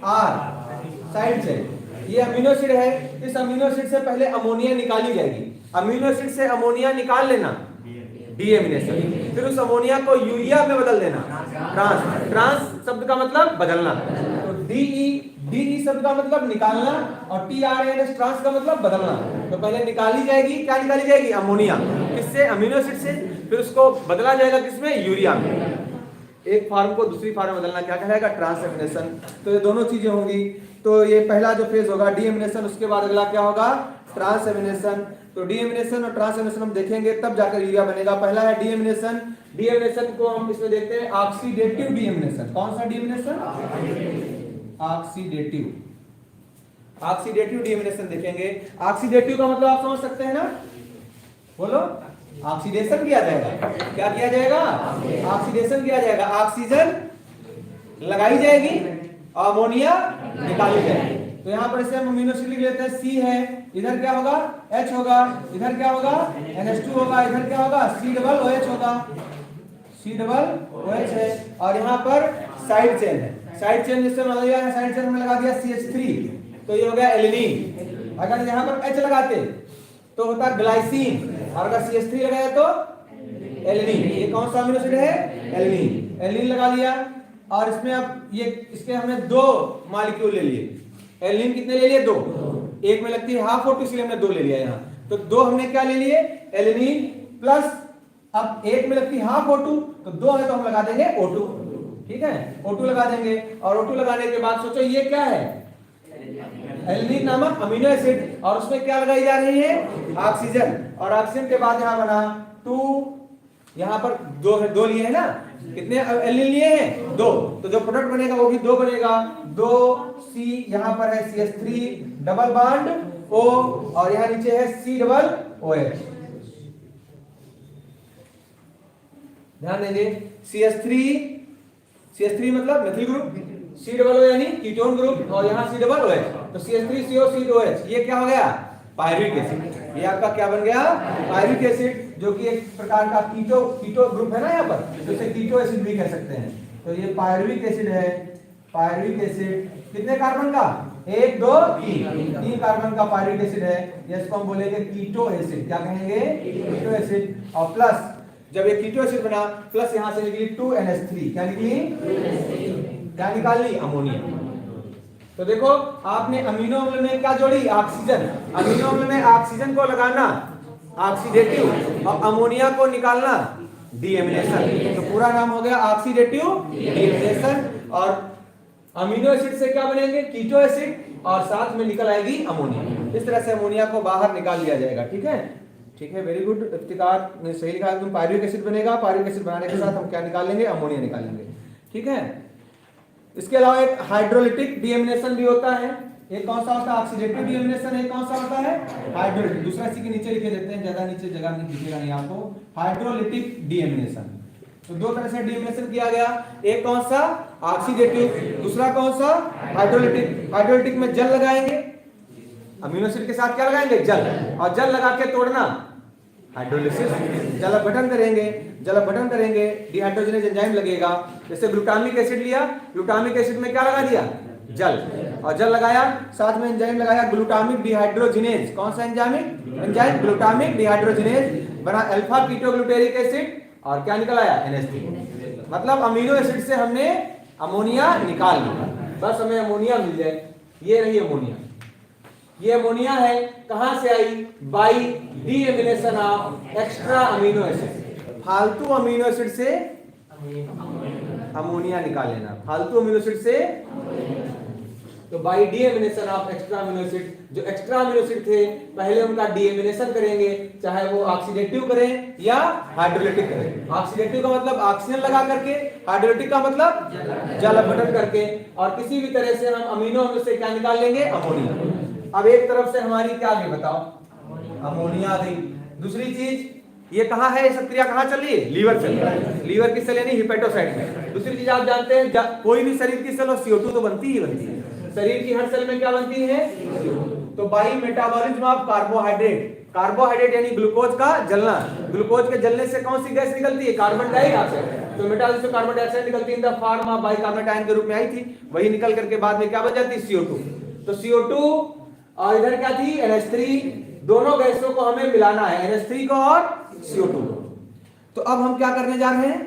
R साइड से। ये अमीनो एसिड है। इस अमीनो एसिड से पहले अमोनिया निकाली जाएगी। अमीनो एसिड से अमोनिया निकाल लेना, डीएमिनेशन। फिर उस अमोनिया को यूरिया में बदल देना, ट्रांस। ट्रांस शब्द का मतलब बदलना। तो डीई शब्द का मतलब निकालना, और TRANS ट्रांस का मतलब बदलना। तो पहले निकाली जाएगी, क्या निकाली जाएगी? अमोनिया। किससे? अमीनो एसिड से। फिर उसको बदला जाएगा किसमें? यूरिया में। एक फॉर्म को दूसरी फॉर्म में बदलना क्या कहलाएगा? ट्रांसएमिनेशन। तो ये दोनों चीजें होंगी। तो ये पहला जो फेज होगा डीएमिनेशन, उसके बाद अगला क्या होगा? ट्रांसएमिनेशन। तो डीएमिनेशन और ट्रांसएमिनेशन हम देखेंगे तब जाकर यूरिया बनेगा। पहला है डीएमिनेशन। डीएमिनेशन को हम इसमें देखते हैं ऑक्सीडेटिव डीएमिनेशन। कौन सा डीएमिनेशन? ऑक्सीडेटिव। ऑक्सीडेटिव डीएमिनेशन देखेंगे। ऑक्सीडेटिव का मतलब आप समझ सकते हैं ना? बोलो। ऑक्सीडेशन किया जाएगा। क्या किया जाएगा? ऑक्सीडेशन किया जाएगा। ऑक्सीजन लगाई जाएगी, अमोनिया निकाली जाएगी। तो यहाँ पर इसे हम अमीनो एसिड लिख लेते हैं। C है, इधर क्या होगा? H होगा, इधर क्या होगा? NH2 होगा, इधर क्या होगा? COOH होगा, COOH है। और यहाँ पर साइड चेन है। साइड चेन जिससे मान लिया है, साइड चेन में लगा दिया CH3, तो ये हो गया एलिनीन। अगर यहाँ पर H लगाते तो होता ग्लाइसिन, और अगर CH3 लगाया तो एलिनीन। ये कौन सा अमीनो एसिड है? एलिनीन। एलिनीन लगा लिया, और इसमें अब ये इसके हमने 2 मॉलिक्यूल ले लिए। एलिनीन कितने ले लिए? 2। एक में लगती है हाफ O2, इसलिए हमने 2 ले लिया यहाँ। तो 2 हमने क्या ले लिए? एलिनीन प्लस, अब एक में लगती है हाफ O2, तो 2 है तो हम लगा देंगे O2। ठीक है, O2 लगा देंगे। और O2 लगाने के बाद सोचो ये क्या है? एलिनीन नामक अमीनो एसिड, और उसमें क्या लगाई जा रही है? ऑक्सीजन। और ऑक्सीजन के बाद यहाँ बना 2, यहाँ पर 2 लिए है ना? कितने एलिनीन लिए हैं? 2। तो जो प्रोडक्ट बनेगा वो भी 2 बनेगा। 2C, यहाँ पर है CH3 डबल बॉन्ड O, और यहाँ नीचे है COOH। ध्यान देंगे, CH3 मतलब मेथिल ग्रुप, COO यानी कीटोन ग्रुप, और यहाँ COOH। तो CH3CO COOH, ये क्या हो गया? Pyruvic acid. ये आपका क्या बन गया? Pyruvic acid. जो कि एक प्रकार का कीटो ग्रुप है ना यहाँ पर, तो इसे कीटो एसिड भी कह सकते हैं। तो ये पायरुविक एसिड है, पायरुविक एसिड कितने कार्बन का, 1 2 3 कार्बन का पायरुविक एसिड है, इसको हम बोलेंगे कीटो एसिड। क्या कहेंगे, कीटो एसिड। और प्लस जब ये कीटो एसिड बना, प्लस यहां से निकली 2NH3, क्या निकली, क्या निकाल ली, अमोनिया। तो देखो आपने अमीनो अम्ल में क्या जोड़ी, ऑक्सीजन, अमीनो अम्ल में ऑक्सीजन को लगाना ऑक्सीडेटिव और अमोनिया को निकालना डीएमिनेशन। तो पूरा नाम हो गया ऑक्सीडेटिव डीएमिनेशन। और अमीनो एसिड से क्या बनेंगे, कीटो एसिड, और साथ में निकल आएगी अमोनिया। इस तरह से अमोनिया को बाहर निकाल लिया जाएगा। ठीक है, ठीक है, वेरी गुड। इफ्तिकार ने सही लिखा, तुम पायरुविक एसिड बनेगा, पायरुविक एसिड बनाने के साथ हम क्या निकालेंगे, अमोनिया निकालेंगे। ठीक है, इसके अलावा एक हाइड्रोलिटिक डीएमिनेशन भी होता है। एक कौन सा होता है, ऑक्सीडेटिव डीएमिनेशन, एक कौन सा होता है, हाइड्रोलिटिक। दूसरा इसी के नीचे लिखे देते हैं, ज्यादा नीचे जगह नहीं दिखेगा नहीं आपको। हाइड्रोलिटिक डीएमिनेशन, तो दो तरह से डीएमिनेशन किया गया, एक कौन सा, ऑक्सीडेटिव, दूसरा कौन सा, हाइड्रोलिटिक। हाइड्रोलिटिक में जल लगाएंगे, अमीनो एसिड के साथ क्या लगाएंगे, जल, और जल लगा के तोड़ना हाइड्रोलिसिस। जल अपघटन करेंगे, जल अपघटन करेंगे, डिहाइड्रोजनेज एंजाइम लगेगा। जैसे ग्लूटामिक एसिड लिया, ग्लूटामिक एसिड में क्या लगा दिया, जल, और जल लगाया, साथ में एंजाइम लगाया ग्लूटामिक डिहाइड्रोजिनेज। कौन सा एंजाइम, ग्लूटामिक डिहाइड्रोजिनेज, बना अल्फा कीटोग्लूटेरिक एसिड, और क्या निकल आया, NH3। मतलब अमीनो एसिड से हमने अमोनिया निकाल लिया, बस हमें अमोनिया मिल जाए। ये रही अमोनिया, ये अमोनिया है, कहां से आई, by deamination of extra amino acid. फालतू अमीनो एसिड से अमोनिया निकाल लेना, फालतू अमीनो एसिड से, तो by deamination of extra amino acid. जो एक्स्ट्रा अमीनो एसिड थे पहले उनका डीएमिनेशन करेंगे, चाहे वो ऑक्सीडेटिव करें या हाइड्रोलिटिक करें। ऑक्सीडेटिव का मतलब ऑक्सीजन लगा करके, हाइड्रोलिटिक का मतलब जल अपघटन करके, और किसी भी तरह से हम अमीनो अम्ल से क्या निकाल लेंगे, अमोनिया। अब एक तरफ से हमारी क्या गई बताओ, अमोनिया आ गई। दूसरी चीज, ये कहाँ है, सब क्रिया कहाँ चल रही है, लीवर चल रहा है। लीवर किससे लेनी, हिपेटोसाइट में। दूसरी चीज आप जानते हैं, कोई भी शरीर की सेल CO2 तो बनती ही बनती है, शरीर की हर सेल में क्या बनती है, तो by metabolism of carbohydrate, carbohydrate यानी ग्लूकोज का जलना, ग्लूकोज के जलने से कौन सी गैस निकलती है, कार्बन डाइऑक्साइड। तो मेटाबॉलिज्म से कार्बन डाइऑक्साइड निकलती है in the form of bicarbonate ion के रूप में आई थी, वही निकल करके बाद में क्या बन जाती है, CO2। तो CO2 और इधर क्या थी, NH3, दोनों गैसों को हमें मिलाना है, NH3 को और CO2 को। तो अब हम क्या करने जा रहे हैं,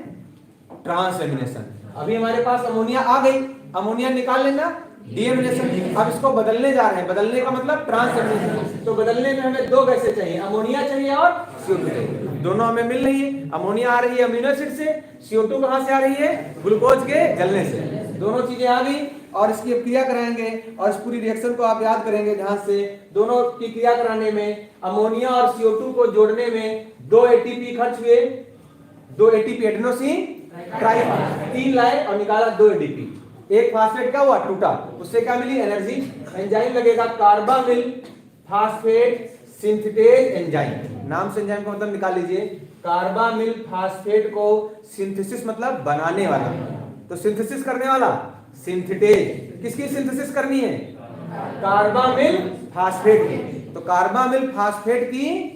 ट्रांसएमिनेशन। अभी हमारे पास अमोनिया आ गई, अमोनिया निकाल लेना, डीएमिनेशन। अब इसको बदलने जा रहे हैं, बदलने का मतलब ट्रांसएमिनेशन। तो बदलने में हमें दो गैसें चाहिए, अमोनिया चाहिए और CO2 चाहिए। दोनों हमें मिल रही है, अमोनिया आ रही है अमीनो एसिड से, CO2 कहां से आ रही है, ग्लूकोज के जलने से। दोनों चीजें आ गई, और इसकी क्रिया कराएंगे, और इस पूरी रिएक्शन को आप याद करेंगे ध्यान से। दोनों की क्रिया कराने में, अमोनिया और CO2 को जोड़ने में 2 ATP खर्च हुए, 2 ATP एडेनोसिन ट्राइफॉस्फेट, 3 लाए और निकाला 2 ADP। एक फास्फेट क्या हुआ, टूटा, उससे क्या मिली, एनर्जी। एंजाइम लगेगा कार्बामिल फास्फेट सिंथेटेज एंजाइम। नाम से एंजाइम का मतलब निकाल लीजिए, कार्बामिल फास्फेट को सिंथेसिस मतलब बनाने वाला, तो सिंथेसिस करने वाला सिंथेटेज। किसकी सिंथेसिस करनी है, कार्बामिल फास्फेट की। तो कार्बामिल फास्फेट की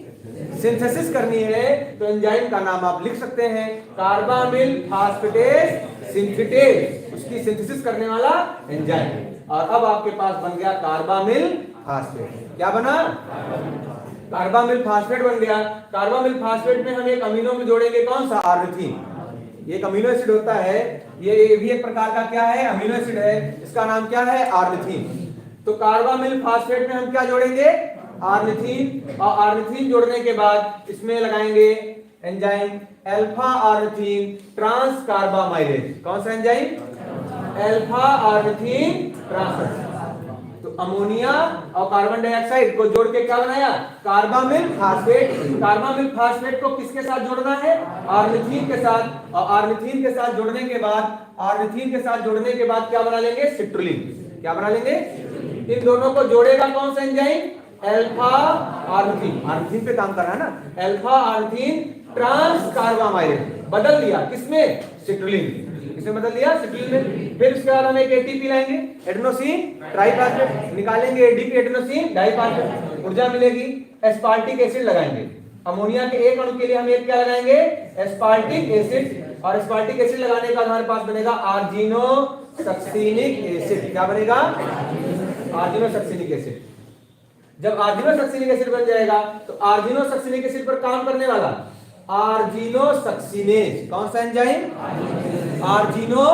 सिंथेसिस करनी है, तो एंजाइम का नाम आप लिख सकते हैं, कार्बामिल फास्फेटेज सिंथेटेज, उसकी सिंथेसिस करने वाला एंजाइम। और अब आपके पास बन गया कार्बामिल फास्फेट। क्या बना, कार्बामिल फास्फेट बन गया। कार्बामिल फास्फेट में हम एक अमीनो में जोड़ेंगे, कौन सा, आर्निथिन। ये एक अमीनो एसिड होता है, ये भी एक प्रकार का क्या है, अमीनो एसिड है, इसका नाम क्या है, आर्निथिन। तो कार्बामिल फास्फेट में हम क्या जोड़ेंगे, आर्निथिन, और आर्निथिन जोड़ने के बाद इसमें लगाएंगे एंजाइम अल्फा आर्निथिन ट्रांस कार्बामाइलेज। कौन सा एंजाइम, अल्फा आर्निथिन ट्रांस। तो अमोनिया और कार्बन डाइऑक्साइड को जोड़ के क्या बनाया, कार्बामिल फास्फेट। कार्बामिल फास्फेट को किसके साथ जोड़ना है, आर्निथिन के साथ, और आर्निथिन के साथ जोड़ने के बाद, आर्निथिन के साथ जोड़ने के बाद क्या बना लेंगे, सिट्रुलिन। क्या बना लेंगे, इन दोनों को जोड़ेगा कौन सा एंजाइम, अल्फा आर्निथिन। आर्निथिन पे काम कर रहा है ना, अल्फा आर्निथिन ट्रांस कार्बामाइलेज। बदल दिया किसमें, सिट्रुलिन। किसमें बदल दिया, सिट्रुलिन में। फिर उसके बाद हम एक ATP लाएंगे, एडेनोसिन ट्राइफॉस्फेट, निकालेंगे ADP एडेनोसिन डाइफॉस्फेट, ऊर्जा मिलेगी, एस्पार्टिक एसिड लगाएंगे। अमोनिया के एक अणु के लिए हम एक क्या लगाएंगे, एस्पार्टिक एसिड, और एस्पार्टिक एसिड लगाने के बाद हमारे पास बनेगा आर्जिनोसक्सिनिक एसिड। क्या बनेगा, आर्जिनोसक्सिनिक एसिड। जब आर्जिनोसक्सिनिक एसिड बन जाएगा तो आर्जिनोसक्सिनिक एसिड पर काम करने वाला आर्जिनोसक्सिनेज, कौन सा एंजाइम, आर्जिनो,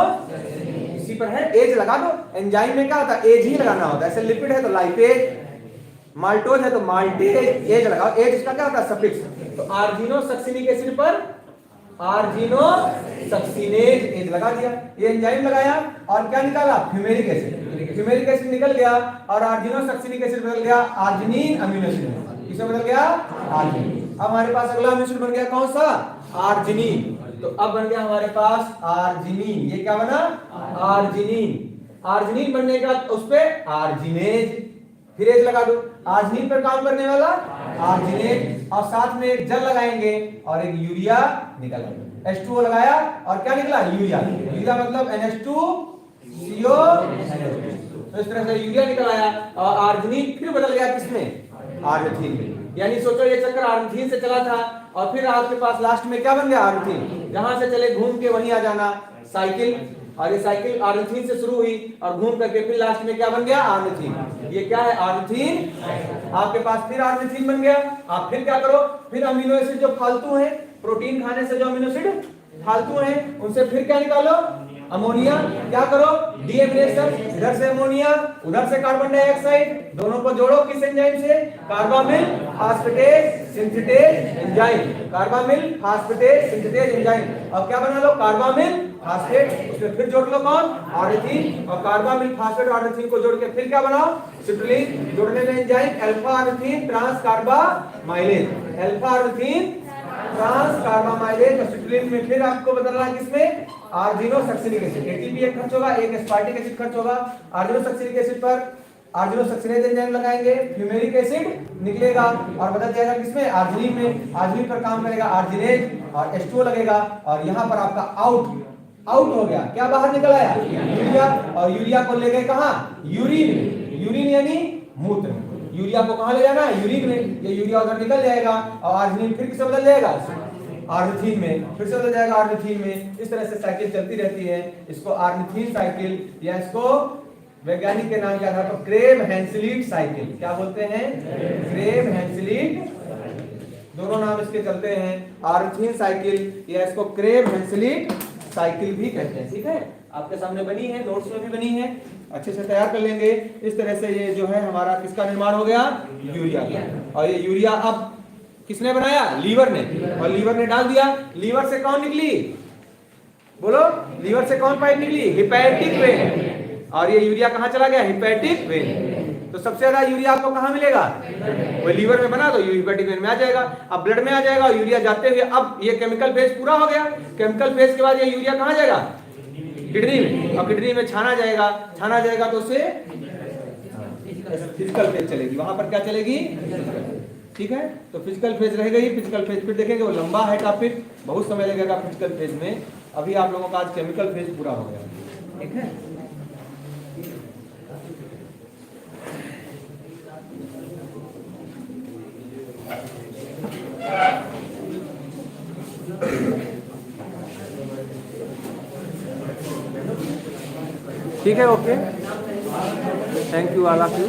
इसी पर है एज लगा दो। एंजाइम में क्या होता है, एज ही लगाना होता है। ऐसे लिपिड है तो लाइपेज, माल्टोज है तो माल्टेज, एज लगाओ। एज इसका क्या होता है, सफिक्स। तो आर्जिनोसक्सिनिक एसिड पर आर्जिनोसक्सिनेज एज लगा दिया, ये एंजाइम लगाया और क्या निकाला, फ्यूमेरिक एसिड। फ्यूमेरिक एसिड निकल गया और आर्जिनोसक्सिनिक एसिड बदल गया आर्जिनिन अमीनो एसिड। किसमें बदल गया, आर्जिनिन। अब हमारे पास अगला अमीनो एसिड बन गया कौन सा, आर्जिनिन। तो अब बन गया हमारे पास आर्जिनिन। ये क्या बना, आर्जिनिन। आर्जिनिन बनने के बाद उस पे आर्जिनेज, फिर एज लगा दो। आर्जिनिन पर काम करने वाला आर्जिनेज, और साथ में एक जल लगाएंगे और एक यूरिया निकल आएगा। H2O लगाया और क्या निकला, यूरिया। यूरिया मतलब NH2CO। तो इस तरह से यूरिया निकल आया और आर्जिनिन फिर बदल गया किसमें, आर्जिथीन में। यानी सोचो ये चक्कर आर्जिथीन से चला था और फिर आपके पास लास्ट में क्या बन गया, आर्जिथीन। जहां से चले घूम के वहीं आ जाना, साइकिल। और ये साइकिल आर्जिथीन से शुरू हुई और घूम करके फिर लास्ट में क्या बन गया, आर्जिथीन। ये क्या है, आर्जिथीन। आपके पास फिर आर्जिथीन बन गया। आप फिर क्या करो, फिर अमीनो एसिड जो फालतू है, प्रोटीन खाने से जो अमीनो एसिड फालतू है, उनसे फिर क्या निकालो, अमोनिया। क्या करो, डीएमिनेशन, इधर से अमोनिया उधर से कार्बन डाइऑक्साइड, दोनों को जोड़ो किस एंजाइम से, carbamyl phosphatase synthetase enzyme. Carbamyl phosphatase synthetase enzyme. अब क्या बना लो, कार्बामिल फास्फेट, उसमें फिर जोड़ लो कौन, आर्जिथीन। और कार्बामिल फास्फेट और आर्जिथीन को जोड़ के फिर क्या बनाओ, सिट्रुलिन। जोड़ने में enzyme alpha ornithine transcarbamylase, alpha ornithine transcarbamylase. और सिट्रुलिन में फिर आपको बदलना है किसमें, आर्जिनोसक्सिनिक एसिड। एटीपी एक खर्च होगा, एक एस्पार्टिक एसिड खर्च होगा। आर्जिनोसक्सिनिक एसिड पर आर्जिनोसक्सिनेज एंजाइम लगाएंगे, फ्यूमेरिक एसिड निकलेगा और बदल जाएगा किसमें, आर्जिनिन में। आर्जिनिन पर काम करेगा आर्जिनेज और H2O लगेगा और यहां पर आपका आउट हो गया, क्या बाहर निकल आया, यूरिया। और यूरिया को ले गए कहां, यूरिन। यूरिन यानी मूत्र। यूरिया को कहां ले जाना है, यूरिन में। ये यूरिया उधर निकल जाएगा और आर्जिनिन फिर किससे बदल जाएगा, आर्जिथीन में, फिर से बदल जाएगा आर्जिथीन में। इस तरह से साइकिल चलती रहती है। इसको आर्जिथीन साइकिल या इसको वैज्ञानिक के नाम के आधार पर क्रेब हैंसलीट साइकिल, क्या बोलते हैं, क्रेब हैंसलीट, दोनों नाम इसके चलते हैं, आर्जिथीन साइकिल या इसको क्रेब हैंसलीट साइकिल भी कहते हैं। ठीक है, आपके सामने बनी है, नोट्स में भी बनी है, अच्छे से तैयार कर लेंगे। इस तरह से ये जो है हमारा किसका निर्माण हो गया, यूरिया का। और ये यूरिया अब किसने बनाया, लीवर ने, और लीवर ने डाल दिया। लीवर से कौन निकली, बोलो, लीवर से कौन पाइप निकली, हिपैटिक वेन। और ये यूरिया कहां चला गया, हिपैटिक वेन। तो सबसे ज्यादा यूरिया आपको कहां मिलेगा, वो लीवर में बना, तो हिपैटिक वेन में आ जाएगा। अब ब्लड में आ जाएगा और यूरिया जाते हुए अब ये केमिकल फेज पूरा हो गया। केमिकल फेज के बाद ये यूरिया कहां जाएगा, किडनी में। और किडनी में छाना जाएगा तो उससे फिजिकल फेज चलेगी, वहां पर क्या चलेगी, ठीक है। तो फिजिकल फेज रहेगा ही, फिजिकल फेज फिर देखेंगे, वो लंबा है टॉपिक, बहुत समय लगेगा फिजिकल फेज में। अभी आप लोगों का आज केमिकल फेज पूरा हो गया, ठीक है। ठीक है, okay, thank you all of you.